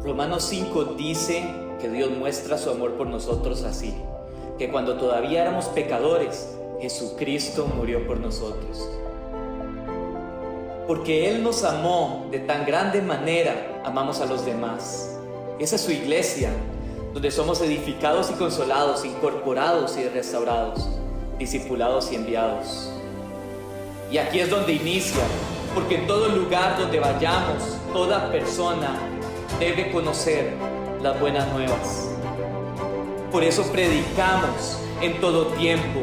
Romanos 5 dice que Dios muestra su amor por nosotros así, que cuando todavía éramos pecadores, Jesucristo murió por nosotros. Porque Él nos amó de tan grande manera, amamos a los demás. Esa es su iglesia, donde somos edificados y consolados, incorporados y restaurados, discipulados y enviados. Y aquí es donde inicia, porque en todo lugar donde vayamos, toda persona debe conocer las buenas nuevas. Por eso predicamos en todo tiempo,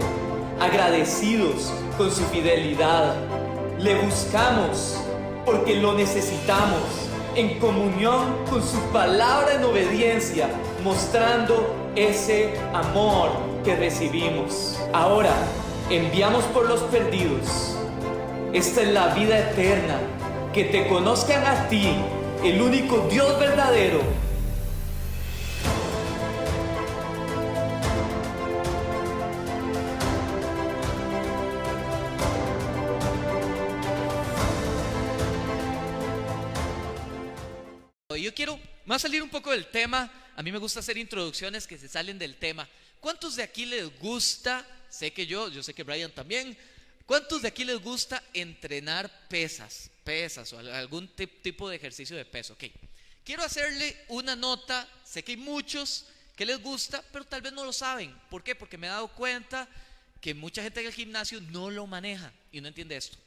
agradecidos con su fidelidad. Le buscamos porque lo necesitamos, en comunión con su palabra en obediencia, mostrando ese amor que recibimos. Ahora, enviamos por los perdidos. Esta es la vida eterna, que te conozcan a ti, el único Dios verdadero. Me va a salir un poco del tema. A mí me gusta hacer introducciones que se salen del tema. ¿Cuántos de aquí les gusta? Sé que yo sé que Brian también. ¿Cuántos de aquí les gusta entrenar pesas o algún tipo de ejercicio de peso? Ok. Quiero hacerle una nota. Sé que hay muchos que les gusta, pero tal vez no lo saben. ¿Por qué? Porque me he dado cuenta que mucha gente en el gimnasio no lo maneja y no entiende esto.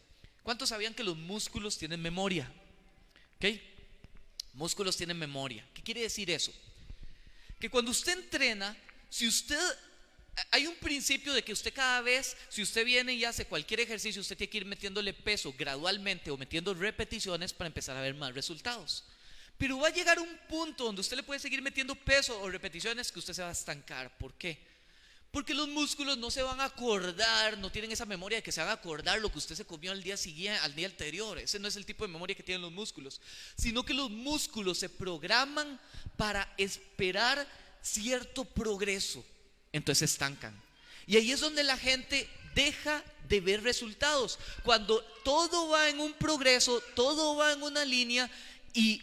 ¿Cuántos sabían que los músculos tienen memoria? Ok. Músculos tienen memoria. ¿Qué quiere decir eso? Que cuando usted entrena, hay un principio de que usted cada vez, si usted viene y hace cualquier ejercicio, usted tiene que ir metiéndole peso gradualmente o metiendo repeticiones para empezar a ver más resultados. Pero va a llegar un punto donde usted le puede seguir metiendo peso o repeticiones que usted se va a estancar. ¿Por qué? Porque los músculos no se van a acordar, no tienen esa memoria de que se van a acordar lo que usted se comió al día siguiente, al día anterior. Ese no es el tipo de memoria que tienen los músculos, sino que los músculos se programan para esperar cierto progreso. Entonces se estancan. Y ahí es donde la gente deja de ver resultados. Cuando todo va en un progreso, todo va en una línea y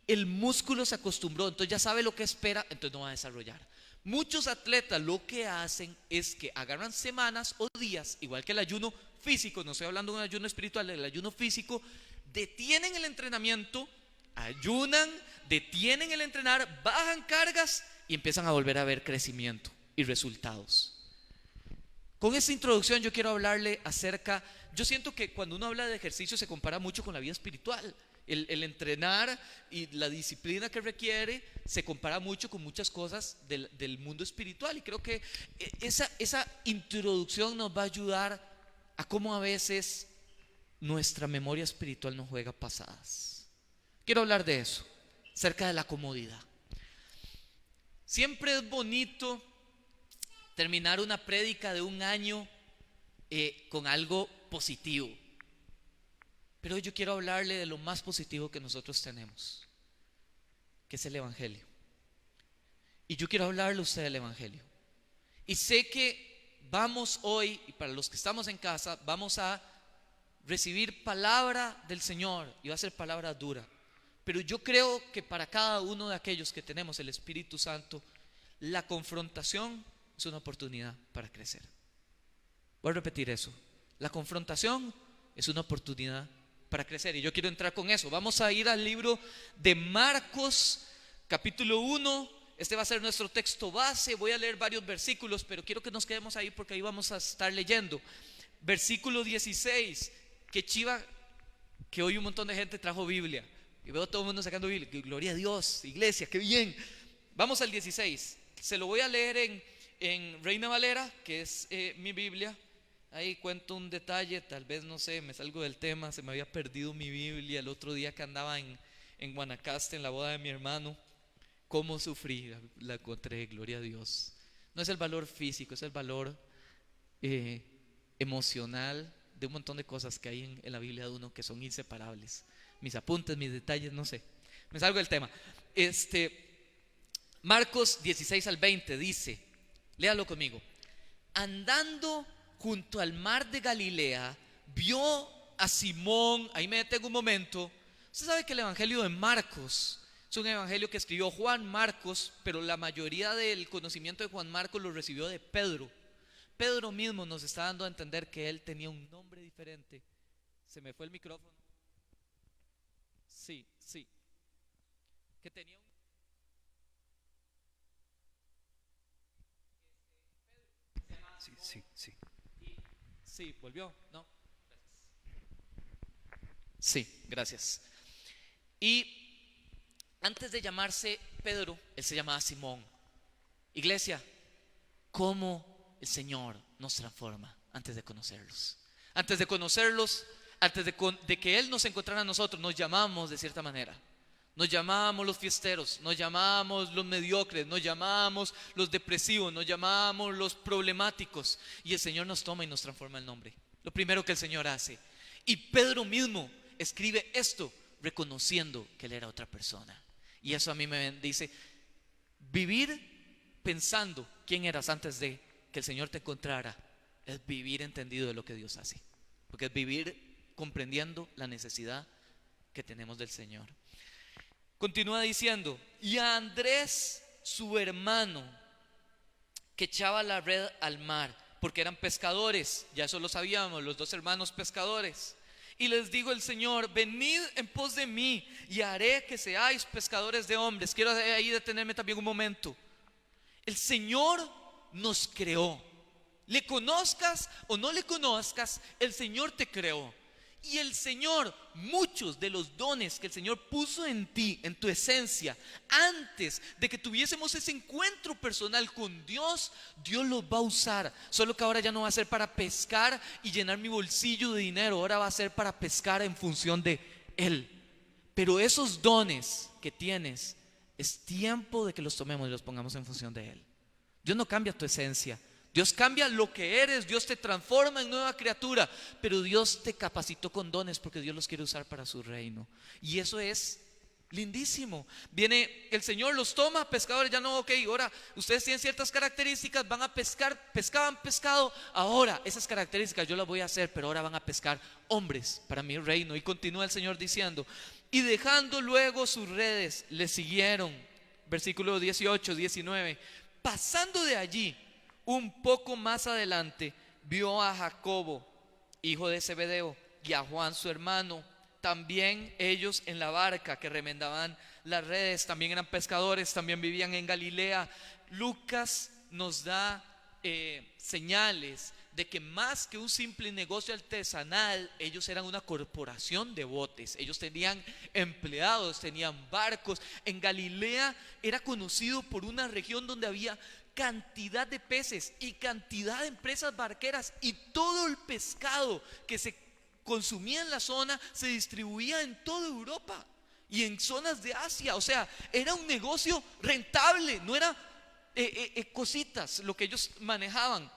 el músculo se acostumbró, entonces ya sabe lo que espera, entonces no va a desarrollar. Muchos atletas lo que hacen es que agarran semanas o días, igual que el ayuno físico, no estoy hablando de un ayuno espiritual, el ayuno físico, detienen el entrenamiento, ayunan, detienen el entrenar, bajan cargas y empiezan a volver a ver crecimiento y resultados. Con esta introducción yo quiero hablarle acerca, yo siento que cuando uno habla de ejercicio se compara mucho con la vida espiritual. El entrenar y la disciplina que requiere se compara mucho con muchas cosas del mundo espiritual, y creo que esa introducción nos va a ayudar a cómo a veces nuestra memoria espiritual nos juega pasadas. Quiero hablar de eso, acerca de la comodidad. Siempre es bonito terminar una prédica de un año con algo positivo. Pero hoy yo quiero hablarle de lo más positivo que nosotros tenemos, que es el Evangelio. Y yo quiero hablarle a usted del Evangelio. Y sé que vamos hoy, y para los que estamos en casa, vamos a recibir palabra del Señor, y va a ser palabra dura. Pero yo creo que para cada uno de aquellos que tenemos el Espíritu Santo, la confrontación es una oportunidad para crecer. Voy a repetir eso. La confrontación es una oportunidad para crecer, y yo quiero entrar con eso. Vamos a ir al libro de Marcos, capítulo 1. Este va a ser nuestro texto base. Voy a leer varios versículos, pero quiero que nos quedemos ahí porque ahí vamos a estar leyendo. Versículo 16. Qué chiva que hoy un montón de gente trajo Biblia, y veo a todo el mundo sacando Biblia. Gloria a Dios, iglesia, qué bien. Vamos al 16. Se lo voy a leer en Reina Valera, que es mi Biblia. Ahí cuento un detalle, tal vez no sé, me salgo del tema. Se me había perdido mi Biblia el otro día que andaba en Guanacaste en la boda de mi hermano. Cómo sufrí, la encontré, gloria a Dios. No es el valor físico, es el valor emocional de un montón de cosas que hay en la Biblia de uno que son inseparables. Mis apuntes, mis detalles, no sé. Me salgo del tema. Marcos 16 al 20 dice, léalo conmigo. Andando junto al mar de Galilea, vio a Simón. Ahí me detengo un momento. Usted sabe que el Evangelio de Marcos Es un evangelio que escribió Juan Marcos, pero la mayoría del conocimiento de Juan Marcos lo recibió de Pedro. Pedro mismo nos está dando a entender que él tenía un nombre diferente. Se me fue el micrófono. Sí. Que tenía un... Sí. Sí, volvió, ¿no? Sí, gracias. Y antes de llamarse Pedro, él se llamaba Simón. Iglesia, ¿cómo el Señor nos transforma antes de conocerlos? Antes de conocerlos, antes de que Él nos encontrara a nosotros, nos llamamos de cierta manera. Nos llamábamos los fiesteros, nos llamábamos los mediocres, nos llamábamos los depresivos, nos llamábamos los problemáticos. Y el Señor nos toma y nos transforma el nombre. Lo primero que el Señor hace. Y Pedro mismo escribe esto reconociendo que él era otra persona. Y eso a mí me dice, vivir pensando quién eras antes de que el Señor te encontrara, es vivir entendido de lo que Dios hace. Porque es vivir comprendiendo la necesidad que tenemos del Señor. Continúa diciendo, y a Andrés, su hermano, que echaba la red al mar, porque eran pescadores, ya eso lo sabíamos, los dos hermanos pescadores. Y les dijo el Señor, venid en pos de mí y haré que seáis pescadores de hombres. Quiero ahí detenerme también un momento. El Señor nos creó. Le conozcas o no le conozcas, el Señor te creó. Y el Señor, muchos de los dones que el Señor puso en ti, en tu esencia, antes de que tuviésemos ese encuentro personal con Dios, Dios los va a usar. Solo que ahora ya no va a ser para pescar y llenar mi bolsillo de dinero, ahora va a ser para pescar en función de Él. Pero esos dones que tienes, es tiempo de que los tomemos y los pongamos en función de Él. Dios no cambia tu esencia. Dios cambia lo que eres, Dios te transforma en nueva criatura, pero Dios te capacitó con dones porque Dios los quiere usar para su reino. Y eso es lindísimo. Viene el Señor, los toma, pescadores, ya no, ok, ahora ustedes tienen ciertas características, van a pescar, pescaban pescado, ahora esas características yo las voy a hacer, pero ahora van a pescar hombres para mi reino. Y continúa el Señor diciendo, y dejando luego sus redes, le siguieron. Versículo 18, 19, pasando de allí, un poco más adelante vio a Jacobo, hijo de Zebedeo, y a Juan su hermano, también ellos en la barca que remendaban las redes, también eran pescadores, también vivían en Galilea. Lucas nos da señales de que más que un simple negocio artesanal, ellos eran una corporación de botes. Ellos tenían empleados, tenían barcos. En Galilea era conocido por una región donde había cantidad de peces y cantidad de empresas barqueras, y todo el pescado que se consumía en la zona se distribuía en toda Europa y en zonas de Asia. O sea, era un negocio rentable, no era cositas lo que ellos manejaban.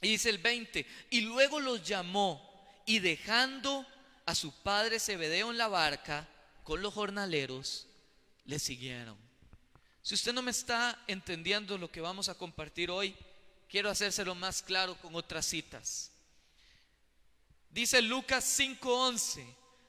Y dice el 20, y luego los llamó, y dejando a su padre Zebedeo en la barca con los jornaleros, le siguieron. Si usted no me está entendiendo lo que vamos a compartir hoy, quiero hacérselo más claro con otras citas. Dice Lucas 5:11,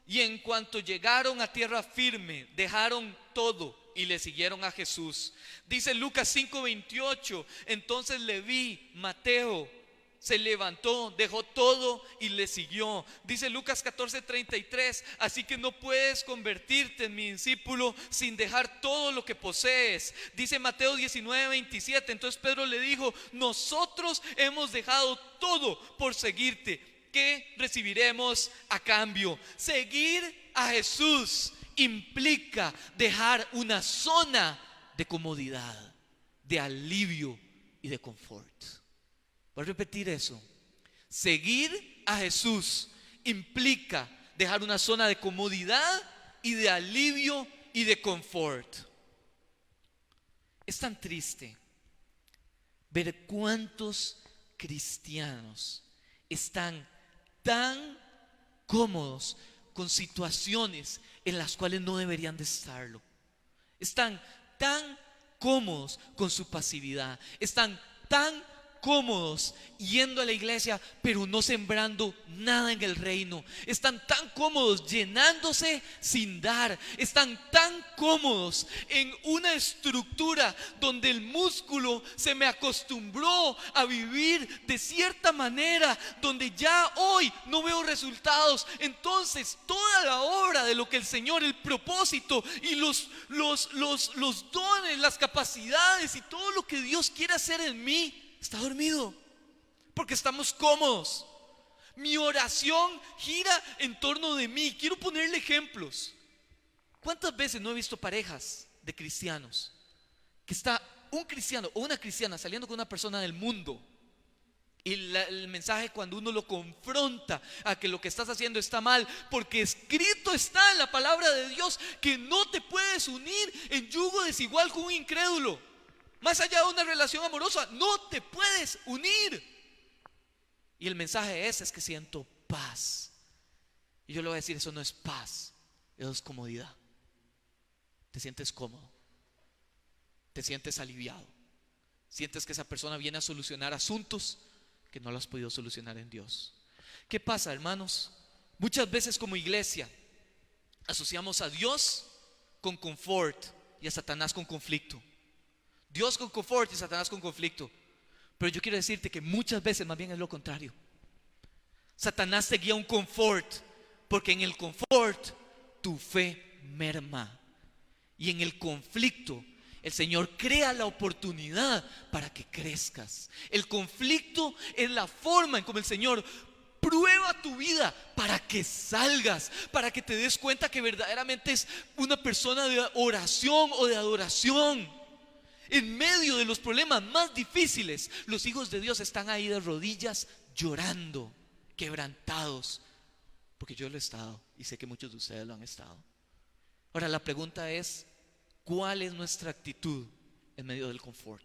y en cuanto llegaron a tierra firme, dejaron todo y le siguieron a Jesús. Dice Lucas 5:28, entonces Leví, Mateo, se levantó, dejó todo y le siguió. Dice Lucas 14:33, así que no puedes convertirte en mi discípulo sin dejar todo lo que posees. Dice Mateo 19:27, entonces Pedro le dijo, nosotros hemos dejado todo por seguirte. ¿Qué recibiremos a cambio? Seguir a Jesús implica dejar una zona de comodidad, de alivio y de confort. Voy a repetir eso. Seguir a Jesús implica dejar una zona de comodidad y de alivio y de confort. Es tan triste ver cuántos cristianos están tan cómodos con situaciones en las cuales no deberían de estarlo. Están tan cómodos con su pasividad. Están tan cómodos yendo a la iglesia, pero no sembrando nada en el reino. Están tan cómodos llenándose sin dar. Están tan cómodos en una estructura donde el músculo se me acostumbró a vivir de cierta manera, donde ya hoy no veo resultados. Entonces toda la obra de lo que el Señor, el propósito y los dones, las capacidades y todo lo que Dios quiere hacer en mí está dormido, porque estamos cómodos. Mi oración gira en torno de mí. Quiero ponerle ejemplos. ¿Cuántas veces no he visto parejas de cristianos que está un cristiano o una cristiana saliendo con una persona del mundo, y el mensaje, cuando uno lo confronta a que lo que estás haciendo está mal, porque escrito está en la palabra de Dios que no te puedes unir en yugo desigual con un incrédulo? Más allá de una relación amorosa, no te puedes unir. Y el mensaje es que siento paz. Y yo le voy a decir, eso no es paz, eso es comodidad. Te sientes cómodo, te sientes aliviado, sientes que esa persona viene a solucionar asuntos que no lo has podido solucionar en Dios. ¿Qué pasa, hermanos? Muchas veces como iglesia asociamos a Dios con confort y a Satanás con conflicto. Dios con confort y Satanás con conflicto. Pero yo quiero decirte que muchas veces más bien es lo contrario. Satanás te guía a un confort, porque en el confort tu fe merma, y en el conflicto el Señor crea la oportunidad para que crezcas. El conflicto es la forma en como el Señor prueba tu vida para que salgas, para que te des cuenta que verdaderamente es una persona de oración o de adoración. En medio de los problemas más difíciles, los hijos de Dios están ahí de rodillas llorando, quebrantados, porque yo lo he estado y sé que muchos de ustedes lo han estado. Ahora la pregunta es, ¿cuál es nuestra actitud en medio del confort?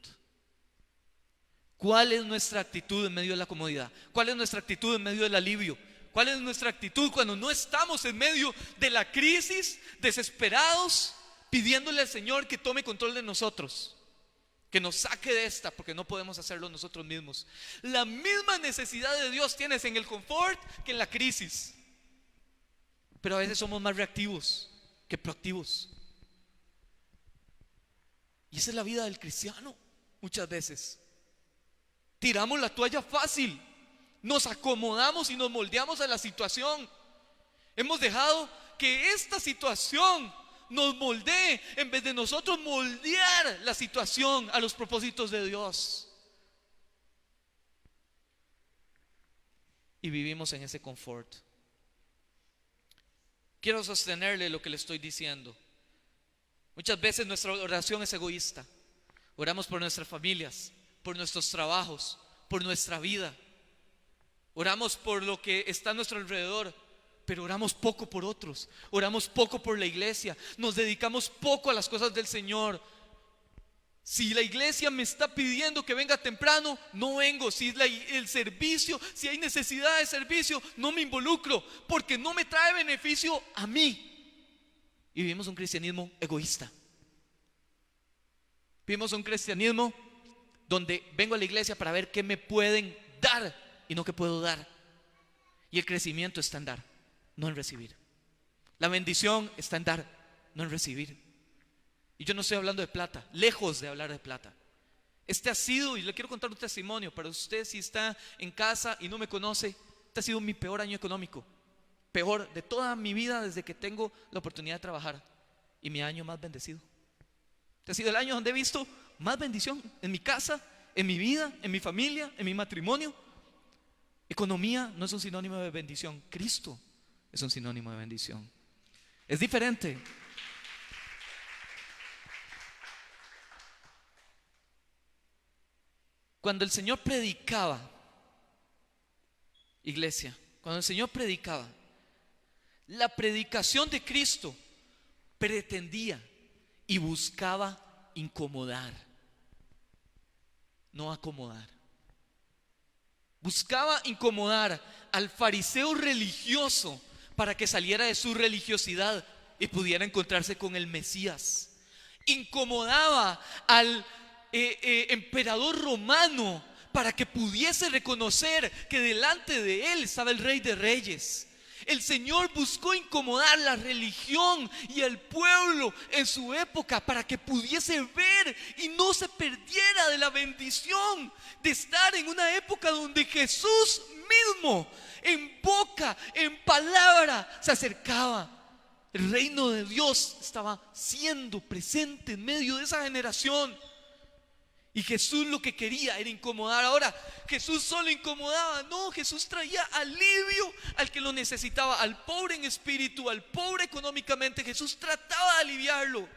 ¿Cuál es nuestra actitud en medio de la comodidad? ¿Cuál es nuestra actitud en medio del alivio? ¿Cuál es nuestra actitud cuando no estamos en medio de la crisis, desesperados, pidiéndole al Señor que tome control de nosotros, que nos saque de esta, porque no podemos hacerlo nosotros mismos? La misma necesidad de Dios tienes en el confort que en la crisis, pero a veces somos más reactivos que proactivos. Y esa es la vida del cristiano. Muchas veces tiramos la toalla fácil, nos acomodamos y nos moldeamos a la situación. Hemos dejado que esta situación nos moldee en vez de nosotros moldear la situación a los propósitos de Dios. Y vivimos en ese confort. Quiero sostenerle lo que le estoy diciendo. Muchas veces nuestra oración es egoísta. Oramos por nuestras familias, por nuestros trabajos, por nuestra vida. Oramos por lo que está a nuestro alrededor, pero oramos poco por otros. Oramos poco por la iglesia. Nos dedicamos poco a las cosas del Señor. Si la iglesia me está pidiendo que venga temprano, no vengo. Si el servicio, si hay necesidad de servicio, no me involucro, porque no me trae beneficio a mí. Y vivimos un cristianismo egoísta. Vivimos un cristianismo donde vengo a la iglesia para ver qué me pueden dar y no qué puedo dar. Y el crecimiento está en dar, no en recibir. La bendición está en dar, no en recibir. Y yo no estoy hablando de plata, lejos de hablar de plata. Este ha sido, y le quiero contar un testimonio para usted si está en casa y no me conoce. Este ha sido mi peor año económico, peor de toda mi vida desde que tengo la oportunidad de trabajar, y mi año más bendecido. Este ha sido el año donde he visto más bendición en mi casa, en mi vida, en mi familia, en mi matrimonio. Economía no es un sinónimo de bendición, Cristo es un sinónimo de bendición. Es diferente. Cuando el Señor predicaba, iglesia, cuando el Señor predicaba, la predicación de Cristo pretendía y buscaba incomodar, no acomodar. Buscaba incomodar al fariseo religioso para que saliera de su religiosidad y pudiera encontrarse con el Mesías. Incomodaba al emperador romano para que pudiese reconocer que delante de él estaba el Rey de Reyes. El Señor buscó incomodar la religión y el pueblo en su época para que pudiese ver y no se perdiera de la bendición de estar en una época donde Jesús mismo, en boca, en palabra, se acercaba. El reino de Dios estaba siendo presente en medio de esa generación. Y Jesús lo que quería era incomodar. Ahora, Jesús solo incomodaba. No, Jesús traía alivio al que lo necesitaba, al pobre en espíritu, al pobre económicamente. Jesús trataba de aliviarlo.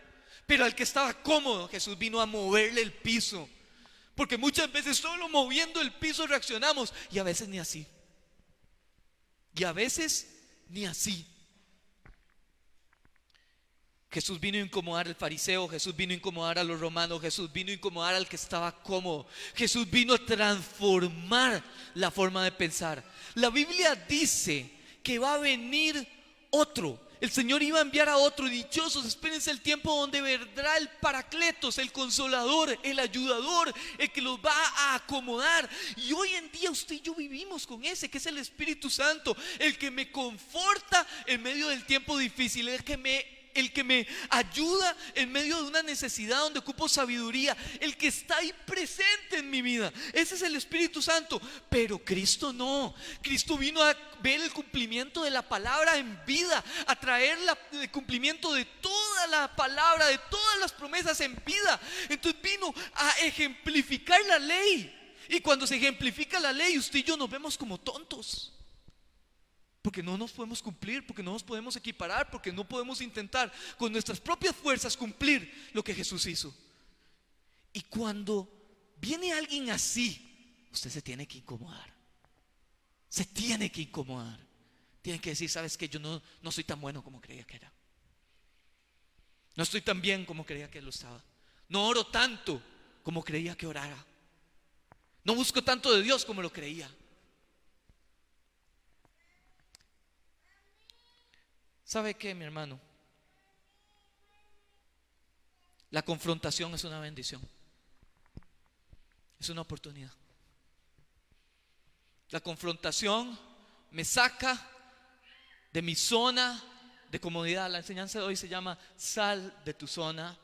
Pero al que estaba cómodo, Jesús vino a moverle el piso. Porque muchas veces solo moviendo el piso reaccionamos. Y a veces ni así. Y a veces ni así. Jesús vino a incomodar al fariseo, Jesús vino a incomodar a los romanos, Jesús vino a incomodar al que estaba cómodo. Jesús vino a transformar la forma de pensar. La Biblia dice que va a venir otro. El Señor iba a enviar a otro. Dichosos, espérense el tiempo donde vendrá el Paracletos, el Consolador, el Ayudador, el que los va a acomodar. Y hoy en día usted y yo vivimos con ese, que es el Espíritu Santo, el que me conforta en medio del tiempo difícil, el que me ayuda en medio de una necesidad donde ocupo sabiduría, el que está ahí presente en mi vida. Ese es el Espíritu Santo. Pero Cristo no. Cristo vino a ver el cumplimiento de la palabra en vida, a traer el cumplimiento de toda la palabra, de todas las promesas en vida. Entonces vino a ejemplificar la ley. Y cuando se ejemplifica la ley, usted y yo nos vemos como tontos. Porque no nos podemos cumplir, porque no nos podemos equiparar, porque no podemos intentar con nuestras propias fuerzas cumplir lo que Jesús hizo. Y cuando viene alguien así, usted se tiene que incomodar. Se tiene que incomodar. Tiene que decir, ¿sabes qué? Yo no soy tan bueno como creía que era. No estoy tan bien como creía que lo estaba. No oro tanto como creía que orara. No busco tanto de Dios como lo creía. ¿Sabe qué, mi hermano? La confrontación es una bendición. Es una oportunidad. La confrontación me saca de mi zona de comodidad. La enseñanza de hoy se llama sal de tu zona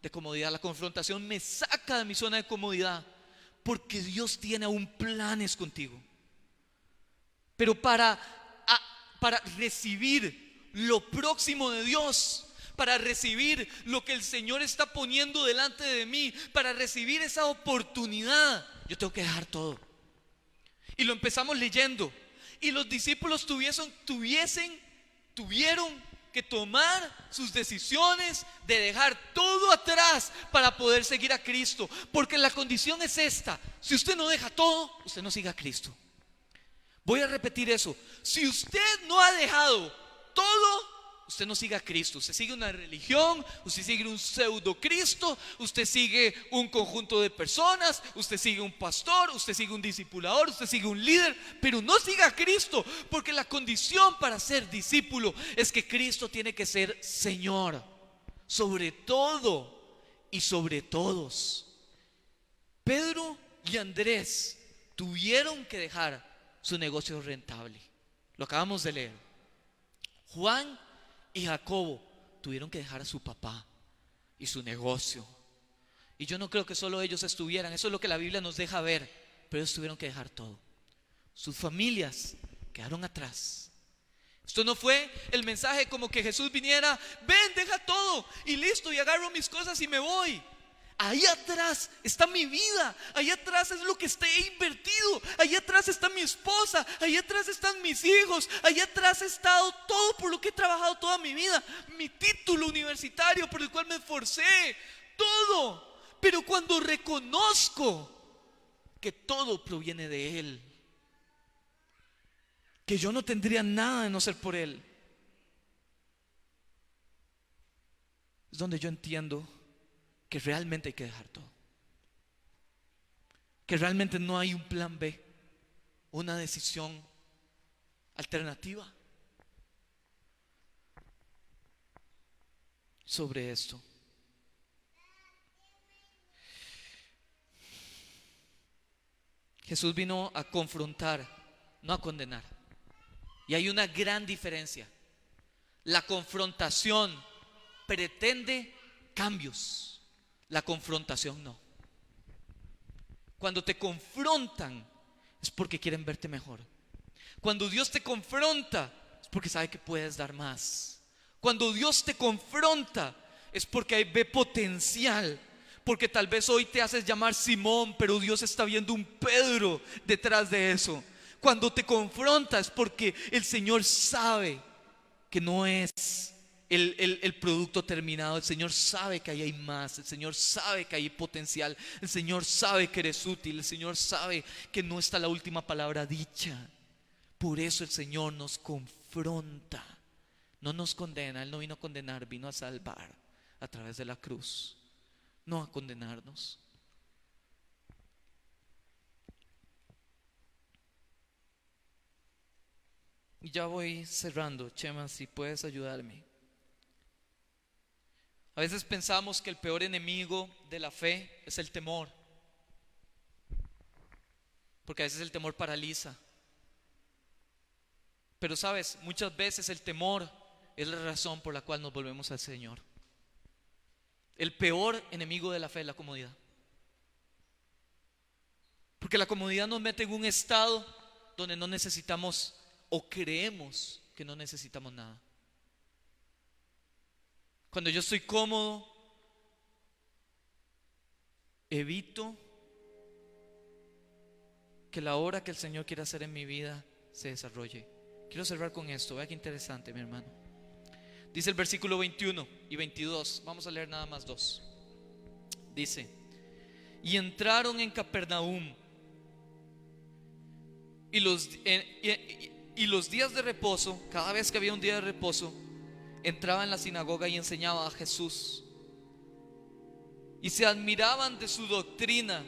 de comodidad. La confrontación me saca de mi zona de comodidad porque Dios tiene aún planes contigo. Pero para recibir lo próximo de Dios, para recibir lo que el Señor está poniendo delante de mí, para recibir esa oportunidad, yo tengo que dejar todo. Y lo empezamos leyendo. Y los discípulos tuvieron que tomar sus decisiones de dejar todo atrás para poder seguir a Cristo. Porque la condición es esta: si usted no deja todo, usted no sigue a Cristo. Voy a repetir eso: si usted no ha dejado todo, usted no sigue a Cristo. Usted sigue una religión, usted sigue un pseudo Cristo, usted sigue un conjunto de personas, usted sigue un pastor, usted sigue un discipulador, usted sigue un líder, pero no siga a Cristo. Porque la condición para ser discípulo es que Cristo tiene que ser Señor sobre todo y sobre todos. Pedro y Andrés tuvieron que dejar su negocio rentable. Lo acabamos de leer. Juan y Jacobo tuvieron que dejar a su papá y su negocio. Y yo no creo que solo ellos estuvieran, eso es lo que la Biblia nos deja ver, pero ellos tuvieron que dejar todo. Sus familias quedaron atrás. Esto no fue el mensaje como que Jesús viniera: ven, deja todo y listo, y agarro mis cosas y me voy. Ahí atrás está mi vida, ahí atrás es lo que he invertido, ahí atrás está mi esposa, ahí atrás están mis hijos, ahí atrás ha estado todo por lo que he trabajado toda mi vida, mi título universitario por el cual me esforcé, todo. Pero cuando reconozco que todo proviene de Él, que yo no tendría nada de no ser por Él, es donde yo entiendo que realmente hay que dejar todo. Que realmente no hay un plan B, una decisión alternativa sobre esto. Jesús vino a confrontar, no a condenar. Y hay una gran diferencia. La confrontación pretende cambios, la confrontación no. Cuando te confrontan es porque quieren verte mejor. Cuando Dios te confronta es porque sabe que puedes dar más. Cuando Dios te confronta es porque ahí ve potencial. Porque tal vez hoy te haces llamar Simón, pero Dios está viendo un Pedro detrás de eso. Cuando te confronta es porque el Señor sabe que no es el producto terminado. El Señor sabe que ahí hay más. El Señor sabe que hay potencial. El Señor sabe que eres útil. El Señor sabe que no está la última palabra dicha. Por eso el Señor nos confronta. No nos condena. Él no vino a condenar, vino a salvar a través de la cruz, no a condenarnos. Y ya voy cerrando. Chema, si puedes ayudarme. A veces pensamos que el peor enemigo de la fe es el temor, porque a veces el temor paraliza. Pero sabes, muchas veces el temor es la razón por la cual nos volvemos al Señor. El peor enemigo de la fe es la comodidad, porque la comodidad nos mete en un estado donde no necesitamos o creemos que no necesitamos nada. Cuando yo estoy cómodo, evito que la obra que el Señor quiere hacer en mi vida se desarrolle. Quiero cerrar con esto. Vea qué interesante, mi hermano. Dice el versículo 21 y 22. Vamos a leer nada más dos. Dice: y entraron en Capernaum, y los días de reposo, cada vez que había un día de reposo, entraba en la sinagoga y enseñaba a Jesús. Y se admiraban de su doctrina,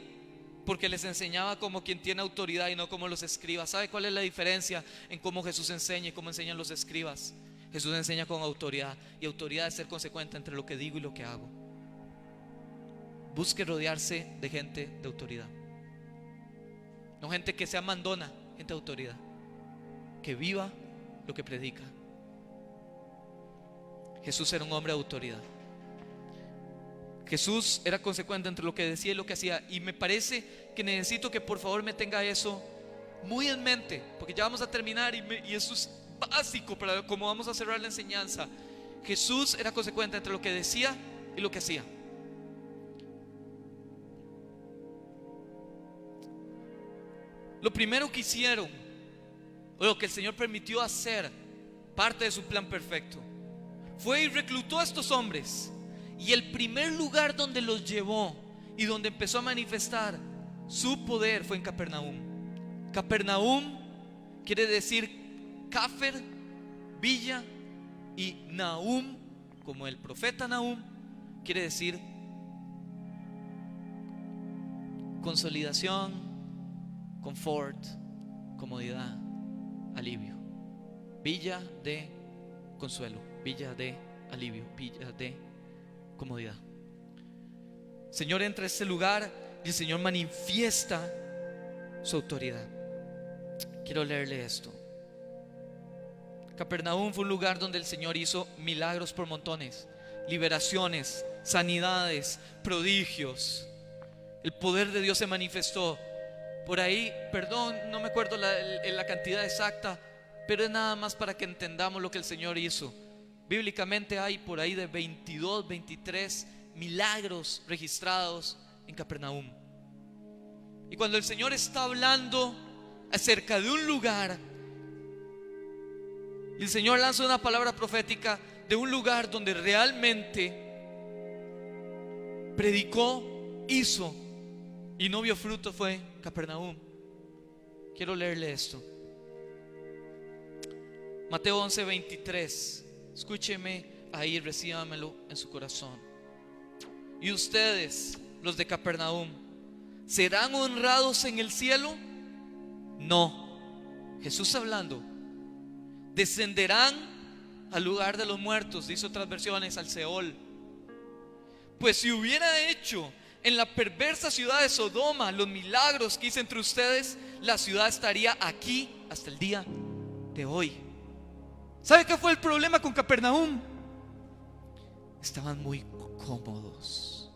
porque les enseñaba como quien tiene autoridad y no como los escribas. ¿Sabe cuál es la diferencia en cómo Jesús enseña y cómo enseñan los escribas? Jesús enseña con autoridad, y autoridad es ser consecuente entre lo que digo y lo que hago. Busque rodearse de gente de autoridad, no gente que sea mandona, gente de autoridad, que viva lo que predica. Jesús era un hombre de autoridad. Jesús era consecuente entre lo que decía y lo que hacía. Y me parece que necesito que por favor me tenga eso muy en mente, porque ya vamos a terminar y eso es básico para cómo vamos a cerrar la enseñanza. Jesús era consecuente entre lo que decía y lo que hacía. Lo primero que hicieron, o lo que el Señor permitió hacer, parte de su plan perfecto, fue y reclutó a estos hombres. Y el primer lugar donde los llevó y donde empezó a manifestar su poder fue en Capernaum. Capernaum quiere decir Cafer, villa, y Nahum, como el profeta Nahum, quiere decir consolidación, confort, comodidad, alivio. Villa de consuelo, villa de alivio, villa de comodidad. El Señor entra a este lugar y el Señor manifiesta su autoridad. Quiero leerle esto. Capernaum fue un lugar donde el Señor hizo milagros por montones, liberaciones, sanidades, prodigios. El poder de Dios se manifestó. Por ahí, perdón, no me acuerdo la cantidad exacta, pero es nada más para que entendamos lo que el Señor hizo. Bíblicamente hay por ahí de 22, 23 milagros registrados en Capernaum. Y cuando el Señor está hablando acerca de un lugar, y el Señor lanza una palabra profética de un lugar donde realmente predicó, hizo y no vio fruto, fue Capernaum. Quiero leerle esto. Mateo 11, 23. Escúcheme ahí, recíbamelo en su corazón. Y ustedes, los de Capernaum, ¿serán honrados en el cielo? No. Jesús hablando. Descenderán al lugar de los muertos, dice otras versiones, al Seol. Pues si hubiera hecho en la perversa ciudad de Sodoma, los milagros que hice entre ustedes, la ciudad estaría aquí hasta el día de hoy. ¿Sabe qué fue el problema con Capernaum? Estaban muy cómodos.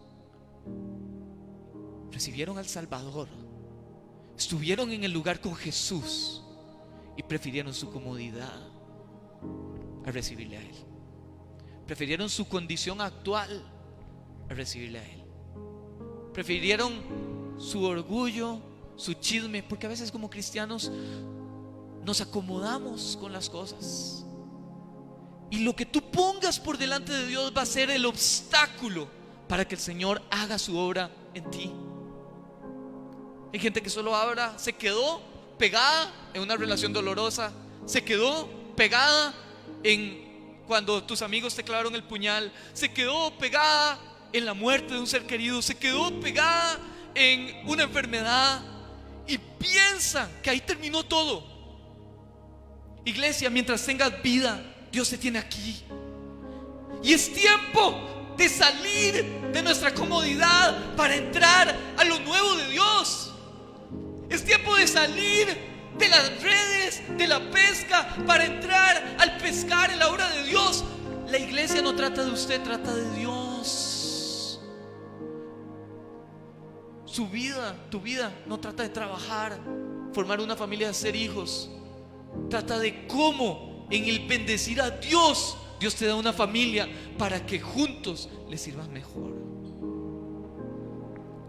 Recibieron al Salvador, estuvieron en el lugar con Jesús y prefirieron su comodidad a recibirle a Él. Prefirieron su condición actual a recibirle a Él. Prefirieron su orgullo, su chisme, porque a veces como cristianos nos acomodamos con las cosas. Y lo que tú pongas por delante de Dios va a ser el obstáculo para que el Señor haga su obra en ti. Hay gente que solo ahora se quedó pegada en una relación dolorosa, se quedó pegada en cuando tus amigos te clavaron el puñal, se quedó pegada en la muerte de un ser querido, se quedó pegada en una enfermedad y piensan que ahí terminó todo. Iglesia, mientras tengas vida, Dios te tiene aquí. Y es tiempo de salir de nuestra comodidad para entrar a lo nuevo de Dios. Es tiempo de salir de las redes, de la pesca, para entrar al pescar en la obra de Dios. La iglesia no trata de usted, trata de Dios. Su vida, tu vida, no trata de trabajar, formar una familia, hacer hijos. Trata de cómo en el bendecir a Dios, Dios te da una familia para que juntos le sirvan mejor.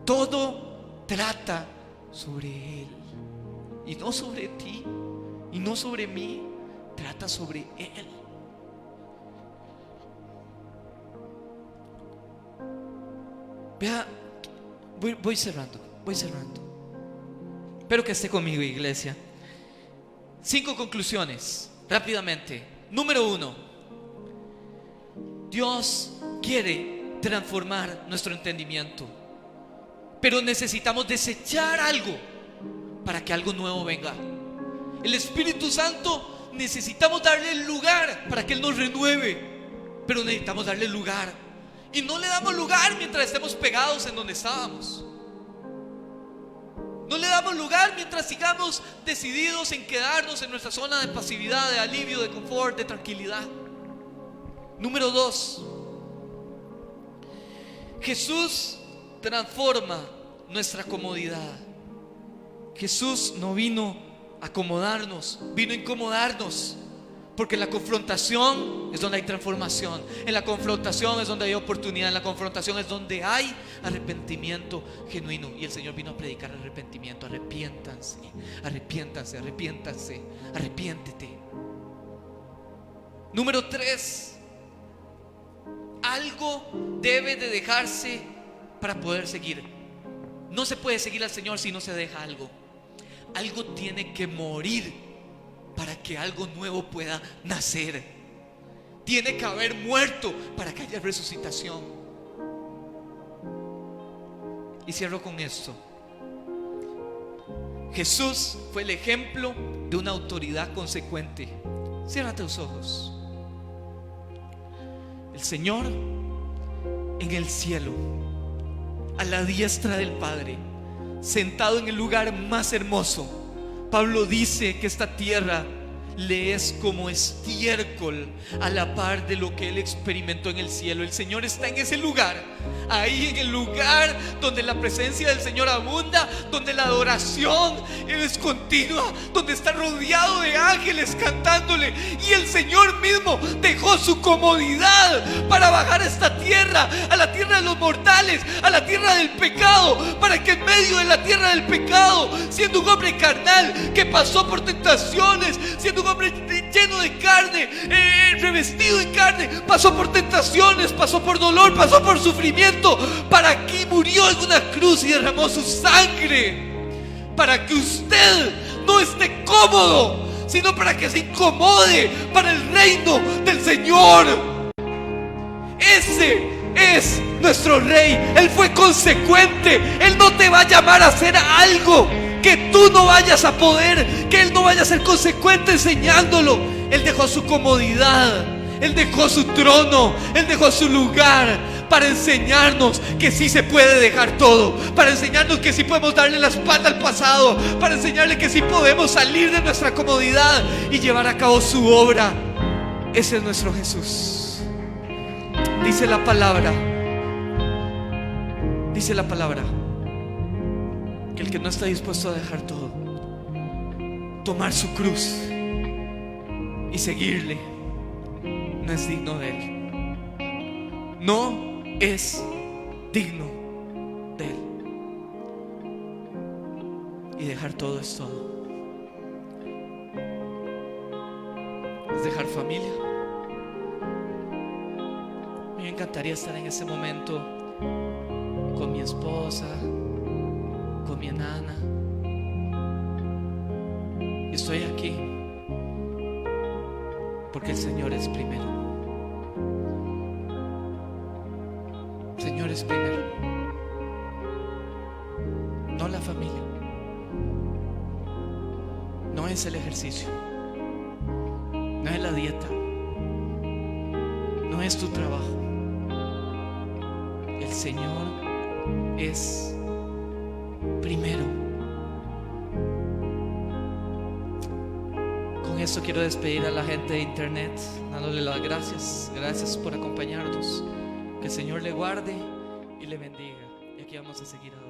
Todo trata sobre Él y no sobre ti y no sobre mí. Trata sobre Él. Vea, voy cerrando. Espero que esté conmigo, iglesia. 5 conclusiones rápidamente. Número 1: Dios quiere transformar nuestro entendimiento, pero necesitamos desechar algo para que algo nuevo venga. El Espíritu Santo, necesitamos darle el lugar para que Él nos renueve, pero necesitamos darle lugar. Y no le damos lugar mientras estemos pegados en donde estábamos. No le damos lugar mientras sigamos decididos en quedarnos en nuestra zona de pasividad, de alivio, de confort, de tranquilidad. Número 2: Jesús transforma nuestra comodidad. Jesús no vino a acomodarnos, vino a incomodarnos. Porque en la confrontación es donde hay transformación. En la confrontación es donde hay oportunidad. En la confrontación es donde hay arrepentimiento genuino. Y el Señor vino a predicar arrepentimiento. Arrepiéntanse, arrepiéntanse, arrepiéntanse, arrepiéntete. Número 3: algo debe de dejarse para poder seguir. No se puede seguir al Señor si no se deja algo. Algo tiene que morir para que algo nuevo pueda nacer. Tiene que haber muerto para que haya resucitación. Y cierro con esto. Jesús fue el ejemplo de una autoridad consecuente. Cierra tus ojos. El Señor en el cielo, a la diestra del Padre, sentado en el lugar más hermoso. Pablo dice que esta tierra le es como estiércol a la par de lo que él experimentó en el cielo. El Señor está en ese lugar, ahí en el lugar donde la presencia del Señor abunda, donde la adoración es continua, donde está rodeado de ángeles cantándole. Y el Señor mismo dejó su comodidad para bajar a esta tierra, a la tierra de los mortales, a la tierra del pecado, para que en medio de la tierra del pecado, siendo un hombre carnal que pasó por tentaciones, siendo un hombre lleno de carne, revestido de carne, pasó por tentaciones, pasó por dolor, pasó por sufrimiento, para aquí murió en una cruz y derramó su sangre, para que usted no esté cómodo, sino para que se incomode para el reino del Señor. Ese es nuestro Rey. Él fue consecuente. Él no te va a llamar a hacer algo que tú no vayas a poder, que Él no vaya a ser consecuente enseñándolo. Él dejó su comodidad, Él dejó su trono, Él dejó su lugar para enseñarnos que sí se puede dejar todo, para enseñarnos que sí podemos darle la espalda al pasado, para enseñarle que sí podemos salir de nuestra comodidad y llevar a cabo su obra. Ese es nuestro Jesús. Dice la palabra que el que no está dispuesto a dejar todo, tomar su cruz y seguirle, no es digno de Él. No es digno de Él. Y dejar todo es todo. Es dejar familia. A mí me encantaría estar en ese momento con mi esposa, con mi enana. Y estoy aquí porque el Señor es primero. El Señor es primero, no la familia, no es el ejercicio, no es la dieta, no es tu trabajo. El Señor es primero. Con esto quiero despedir a la gente de internet, dándole las gracias. Gracias por acompañarnos. Que el Señor le guarde y le bendiga. Y aquí vamos a seguir adelante.